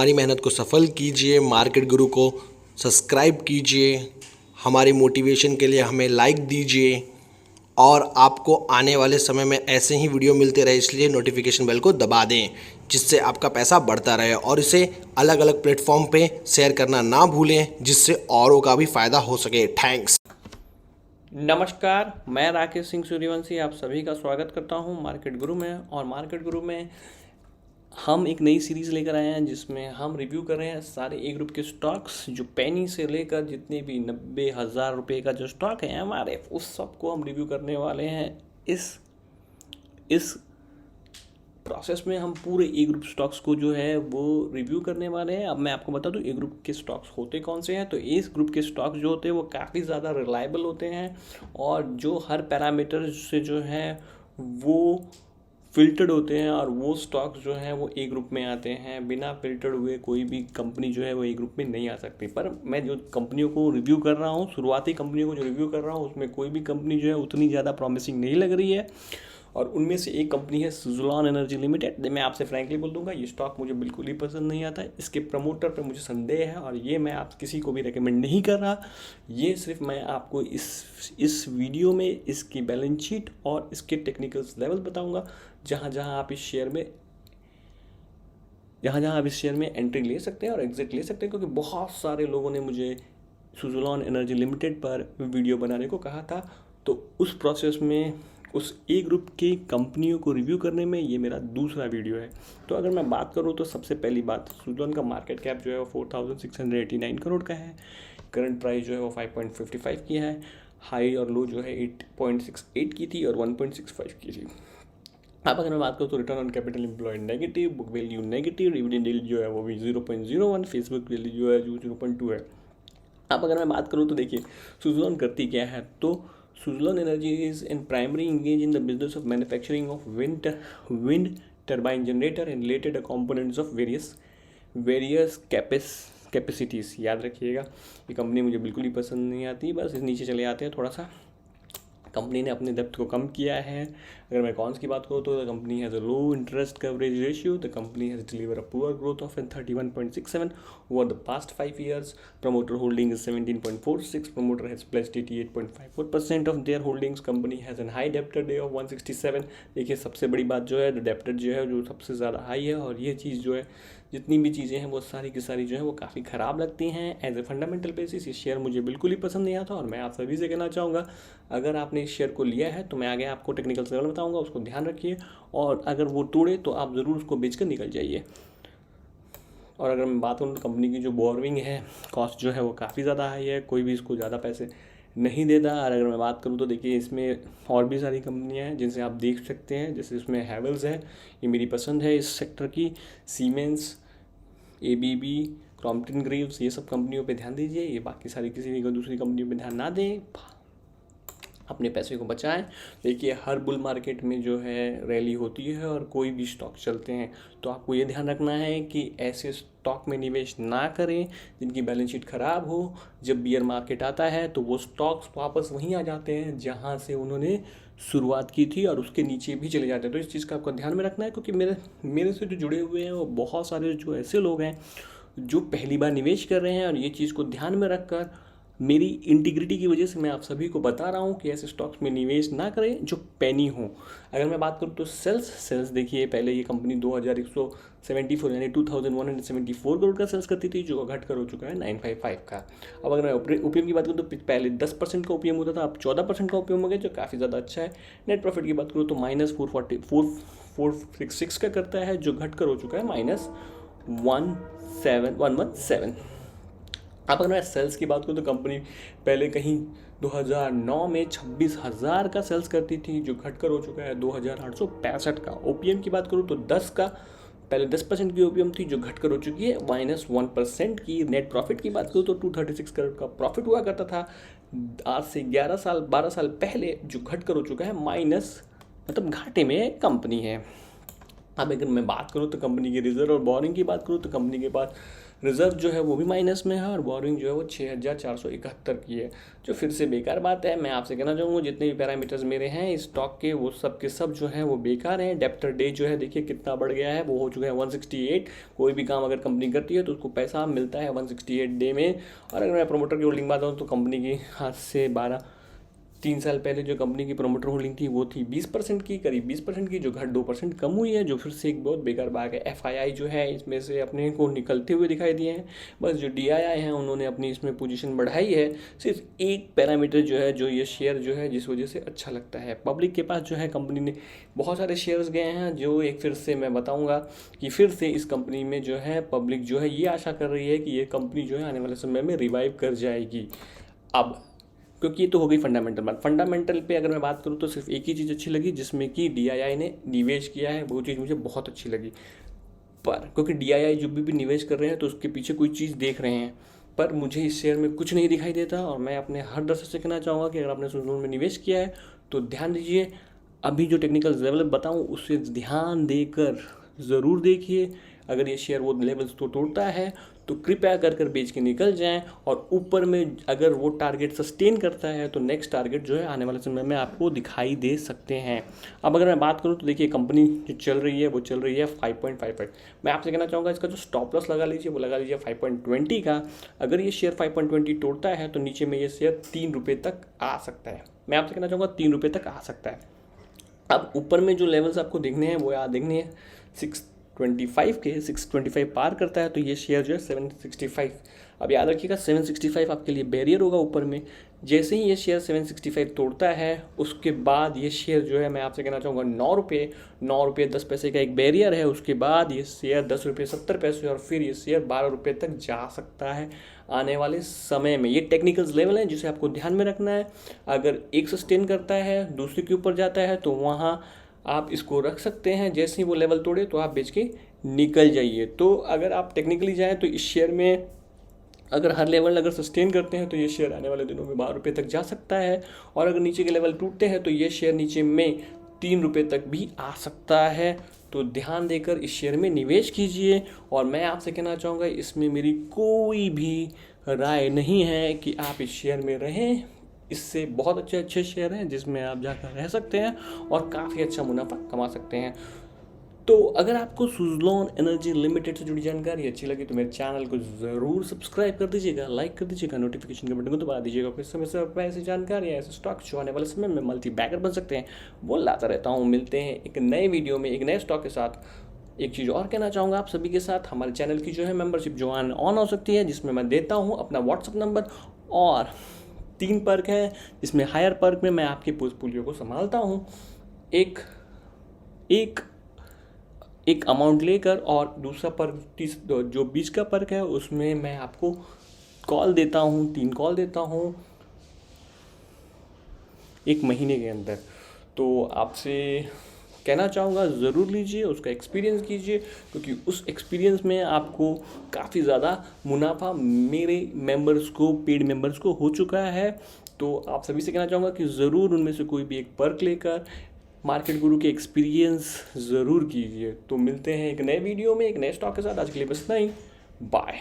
हमारी मेहनत को सफल कीजिए, मार्केट गुरु को सब्सक्राइब कीजिए, हमारी मोटिवेशन के लिए हमें लाइक दीजिए और आपको आने वाले समय में ऐसे ही वीडियो मिलते रहे, इसलिए नोटिफिकेशन बेल को दबा दें जिससे आपका पैसा बढ़ता रहे और इसे अलग अलग प्लेटफॉर्म पे शेयर करना ना भूलें जिससे औरों का भी फ़ायदा हो सके। थैंक्स। नमस्कार, मैं राकेश सिंह सूर्यवंशी आप सभी का स्वागत करता हूं मार्केट गुरु में। और मार्केट गुरु में हम एक नई सीरीज़ लेकर आए हैं जिसमें हम रिव्यू कर रहे हैं सारे ए ग्रुप के स्टॉक्स, जो पेनी से लेकर जितने भी 90,000 रुपये का जो स्टॉक है हमारे, उस सब को हम रिव्यू करने वाले हैं। इस प्रोसेस में हम पूरे ए ग्रुप स्टॉक्स को जो है वो रिव्यू करने वाले हैं। अब मैं आपको बता दूं ए ग्रुप के स्टॉक्स होते कौन से हैं। तो इस ग्रुप के स्टॉक्स जो होते हैं वो काफ़ी ज़्यादा रिलायबल होते हैं और जो हर पैरामीटर से जो है वो फिल्टर्ड होते हैं और वो स्टॉक्स जो हैं वो ए ग्रुप में आते हैं। बिना फिल्टर्ड हुए कोई भी कंपनी जो है वो ए ग्रुप में नहीं आ सकती। पर मैं जो कंपनियों को रिव्यू कर रहा हूँ, शुरुआती कंपनियों को जो रिव्यू कर रहा हूँ, उसमें कोई भी कंपनी जो है उतनी ज़्यादा प्रॉमिसिंग नहीं लग रही है। और उनमें से एक कंपनी है सुज़लॉन एनर्जी लिमिटेड। मैं आपसे फ्रैंकली बोल दूंगा, ये स्टॉक मुझे बिल्कुल ही पसंद नहीं आता है। इसके प्रमोटर पे मुझे संदेह है और ये मैं आप किसी को भी रेकमेंड नहीं कर रहा। ये सिर्फ मैं आपको इस वीडियो में इसकी बैलेंस शीट और इसके टेक्निकल लेवल बताऊंगा, जहाँ जहाँ आप इस शेयर में एंट्री ले सकते हैं और एग्जिट ले सकते हैं। क्योंकि बहुत सारे लोगों ने मुझे सुज़लॉन एनर्जी लिमिटेड पर वीडियो बनाने को कहा था, तो उस प्रोसेस में उस ए ग्रुप की कंपनियों को रिव्यू करने में ये मेरा दूसरा वीडियो है। तो अगर मैं बात करूँ तो सबसे पहली बात, सुज़लॉन का मार्केट कैप जो है वो 4,689 करोड़ का है। करंट प्राइस जो है वो 5.55 की है। हाई और लो जो है 8.68 की थी और 1.65 की थी। अब अगर मैं बात करूँ तो return on capital employed negative, book value negative, dividend yield जो है वो भी 0.01, फेसबुक वैल्यू जो है 0.2 है। अब अगर मैं बात करूँ तो देखिए सुज़लॉन करती क्या है। तो Suzlon Energy is in primary engaged in the business of manufacturing of wind turbine generator and related components of various capacities. याद रखिएगा, ये कंपनी मुझे बिल्कुल ही पसंद नहीं आती। बस इस नीचे चले आते हैं थोड़ा सा। कंपनी ने अपने डेप्थ को कम किया है। अगर मैं कॉन्स की बात करूँ तो the company has a low interest coverage ratio. The company has deliver a poor growth of 31.67 over the past 5 years. Promoter holding is 17.46. Promoter has pledged 88.54% of their holdings. Company has a high debtor day of 167. देखिए सबसे बड़ी बात जो है, debtor जो है जो सबसे ज़्यादा हाई है। और ये चीज़ जो है, जितनी भी चीज़ें हैं वो सारी की सारी जो है वो काफ़ी ख़राब लगती हैं। एज ए फंडामेंटल बेसिस ये शेयर मुझे बिल्कुल ही पसंद नहीं आता। और मैं आप सभी से कहना चाहूँगा, अगर आपने इस शेयर को लिया है तो मैं आगे आपको टेक्निकल लेवल बताऊँगा, उसको ध्यान रखिए। और अगर वो तोड़े तो आप ज़रूर उसको बेचकर निकल जाइए। और अगर मैं बात करूँ तो कंपनी की जो बोर्विंग है, कॉस्ट जो है वो काफ़ी ज़्यादा हाई है। कोई भी इसको ज़्यादा पैसे नहीं देता। और अगर मैं बात करूँ तो देखिए इसमें और भी सारी कंपनियां हैं जिनसे आप देख सकते हैं। जैसे इसमें हैवेल्स है, ये मेरी पसंद है इस सेक्टर की। सीमेंस, ABB, क्रॉम्पटन ग्रीव्स, ये सब कंपनियों पे ध्यान दीजिए। ये बाकी सारी किसी भी दूसरी कंपनियों पे ध्यान ना दें, अपने पैसे को बचाएं। देखिए हर बुल मार्केट में जो है रैली होती है और कोई भी स्टॉक चलते हैं, तो आपको ये ध्यान रखना है कि ऐसे स्टॉक में निवेश ना करें जिनकी बैलेंस शीट ख़राब हो। जब बियर मार्केट आता है तो वो स्टॉक्स वापस वहीं आ जाते हैं जहाँ से उन्होंने शुरुआत की थी और उसके नीचे भी चले जाते हैं। तो इस चीज़ का आपको ध्यान में रखना है, क्योंकि मेरे से जो जुड़े हुए हैं वो बहुत सारे जो ऐसे लोग हैं जो पहली बार निवेश कर रहे हैं। और ये चीज़ को ध्यान में रखकर मेरी इंटीग्रिटी की वजह से मैं आप सभी को बता रहा हूँ कि ऐसे स्टॉक्स में निवेश ना करें जो पेनी हो। अगर मैं बात करूँ तो सेल्स देखिए, पहले ये कंपनी 2174 यानी 2174 करोड़ का सेल्स करती थी, जो घट कर हो चुका है 955 का। अब अगर मैं ओपीएम की बात करूँ तो पहले 10% का ओपीएम होता था, अब 14% का ओपीएम हो गया, जो काफ़ी ज़्यादा अच्छा है। नेट प्रॉफिट की बात करूँ तो -466 का करता है, जो घट कर हो चुका है -117। अब अगर मैं सेल्स की बात करूँ तो कंपनी पहले कहीं 2009 में 26,000 का सेल्स करती थी, जो घटकर हो चुका है 2,865 का। ओपीएम की बात करूँ तो 10 का, पहले 10% की ओपीएम थी जो घटकर हो चुकी है -1% की। नेट प्रॉफिट की बात करूँ तो 236 करोड़ का प्रॉफिट हुआ करता था आज से 12 साल पहले, जो घटकर हो चुका है मतलब घाटे में कंपनी है। अब अगर मैं बात करूँ तो कंपनी की रिजर्व और बोरिंग की बात करूँ तो कंपनी के पास रिजर्व जो है वो भी माइनस में है और बोरिंग जो है वो 6,471 की है, जो फिर से बेकार बात है। मैं आपसे कहना चाहूँगा जितने भी पैरामीटर्स मेरे हैं इस स्टॉक के वो सब के सब जो हैं वो बेकार हैं। डेप्टर डे जो है देखिए कितना बढ़ गया है, वो हो चुका है 168। कोई भी काम अगर कंपनी करती है तो उसको पैसा मिलता है 168 डे में। और अगर मैं प्रोमोटर की होल्डिंग बात करूँ तो कंपनी की आज से 3 साल पहले जो कंपनी की प्रोमोटर होल्डिंग थी वो थी 20% की, करीब 20% की, जो घट 2% कम हुई है, जो फिर से एक बहुत बेकार बात है। FII जो है इसमें से अपने को निकलते हुए दिखाई दिए हैं। बस जो DII हैं उन्होंने अपनी इसमें पोजीशन बढ़ाई है। सिर्फ एक पैरामीटर जो है, जो ये शेयर जो है जिस वजह से अच्छा लगता है, पब्लिक के पास जो है कंपनी ने बहुत सारे शेयर्स गए हैं, जो एक फिर से मैं बताऊँगा कि फिर से इस कंपनी में जो है पब्लिक जो है ये आशा कर रही है कि ये कंपनी जो है आने वाले समय में रिवाइव कर जाएगी। अब क्योंकि ये तो हो गई फंडामेंटल बात। फंडामेंटल पे अगर मैं बात करूँ तो सिर्फ एक ही चीज़ अच्छी लगी जिसमें कि DII ने निवेश किया है, वो चीज़ मुझे बहुत अच्छी लगी। पर क्योंकि DII जो भी निवेश कर रहे हैं तो उसके पीछे कोई चीज़ देख रहे हैं, पर मुझे इस शेयर में कुछ नहीं दिखाई देता। और मैं अपने हर दर्शक से कहना चाहूँगा कि अगर आपने सुजलॉन में निवेश किया है तो ध्यान दीजिए, अभी जो टेक्निकल लेवल बताऊँ उससे ध्यान देकर ज़रूर देखिए। अगर ये शेयर वो लेवल्स तो तोड़ता है तो कृपया कर बेच के निकल जाएं, और ऊपर में अगर वो टारगेट सस्टेन करता है तो नेक्स्ट टारगेट जो है आने वाले समय में आपको दिखाई दे सकते हैं। अब अगर मैं बात करूं तो देखिए कंपनी जो चल रही है वो चल रही है 5.55। मैं आपसे कहना चाहूँगा इसका जो स्टॉप लॉस लगा लीजिए वो लगा लीजिए 5.20 का। अगर ये शेयर 5.20 तोड़ता है तो नीचे में ये शेयर 3 रुपये तक आ सकता है। मैं आपसे कहना चाहूँगा 3 रुपये तक आ सकता है। अब ऊपर में जो लेवल्स आपको देखने हैं वो याद देखने हैं 625 के, 625 पार करता है तो ये शेयर जो है 765। अब याद रखिएगा 765 आपके लिए बैरियर होगा ऊपर में। जैसे ही ये शेयर 765 तोड़ता है उसके बाद ये शेयर जो है मैं आपसे कहना चाहूँगा 9 रुपये 10 पैसे का एक बैरियर है। उसके बाद ये शेयर 10 रुपये 70 पैसे और फिर ये शेयर 12 रुपये तक जा सकता है आने वाले समय में। ये टेक्निकल्स लेवल है जिसे आपको ध्यान में रखना है। अगर एक सस्टेन करता है दूसरे के ऊपर जाता है तो वहाँ आप इसको रख सकते हैं, जैसे ही वो लेवल तोड़े तो आप बेच के निकल जाइए। तो अगर आप टेक्निकली जाएँ तो इस शेयर में अगर हर लेवल अगर सस्टेन करते हैं तो ये शेयर आने वाले दिनों में 12 रुपये तक जा सकता है, और अगर नीचे के लेवल टूटते हैं तो ये शेयर नीचे में 3 रुपये तक भी आ सकता है। तो ध्यान देकर इस शेयर में निवेश कीजिए। और मैं आपसे कहना चाहूँगा इसमें मेरी कोई भी राय नहीं है कि आप इस शेयर में रहें। इससे बहुत अच्छे अच्छे शेयर हैं जिसमें आप जाकर रह सकते हैं और काफ़ी अच्छा मुनाफा कमा सकते हैं। तो अगर आपको सुजलॉन एनर्जी लिमिटेड से जुड़ी जानकारी अच्छी लगी तो मेरे चैनल को ज़रूर सब्सक्राइब कर दीजिएगा, लाइक कर दीजिएगा, नोटिफिकेशन के बटन को दबा दीजिएगा। फिर समय से ऐसी जानकारी ऐसे स्टॉक जो आने वाले समय में मल्टी बैगर बन सकते हैं वो लाता रहता हूँ। मिलते हैं एक नए वीडियो में एक नए स्टॉक के साथ। एक चीज़ और कहना चाहूँगा आप सभी के साथ, हमारे चैनल की जो है मेंबरशिप जो ऑन हो सकती है, जिसमें मैं देता हूँ अपना व्हाट्सअप नंबर और 3 पर्क है, जिसमें हायर पर्क में मैं आपके पोर्टफोलियो को संभालता हूँ एक अमाउंट लेकर, और दूसरा पर्क जो बीच का पर्क है उसमें मैं आपको कॉल देता हूँ, 3 कॉल देता हूँ 1 महीने के अंदर। तो आपसे कहना चाहूँगा ज़रूर लीजिए, उसका एक्सपीरियंस कीजिए, क्योंकि उस एक्सपीरियंस में आपको काफ़ी ज़्यादा मुनाफा मेरे मेंबर्स को, पेड मेंबर्स को हो चुका है। तो आप सभी से कहना चाहूँगा कि ज़रूर उनमें से कोई भी एक पर्क लेकर मार्केट गुरु के एक्सपीरियंस ज़रूर कीजिए। तो मिलते हैं एक नए वीडियो में एक नए स्टॉक के साथ। आज के लिए बस इतना ही, बाय।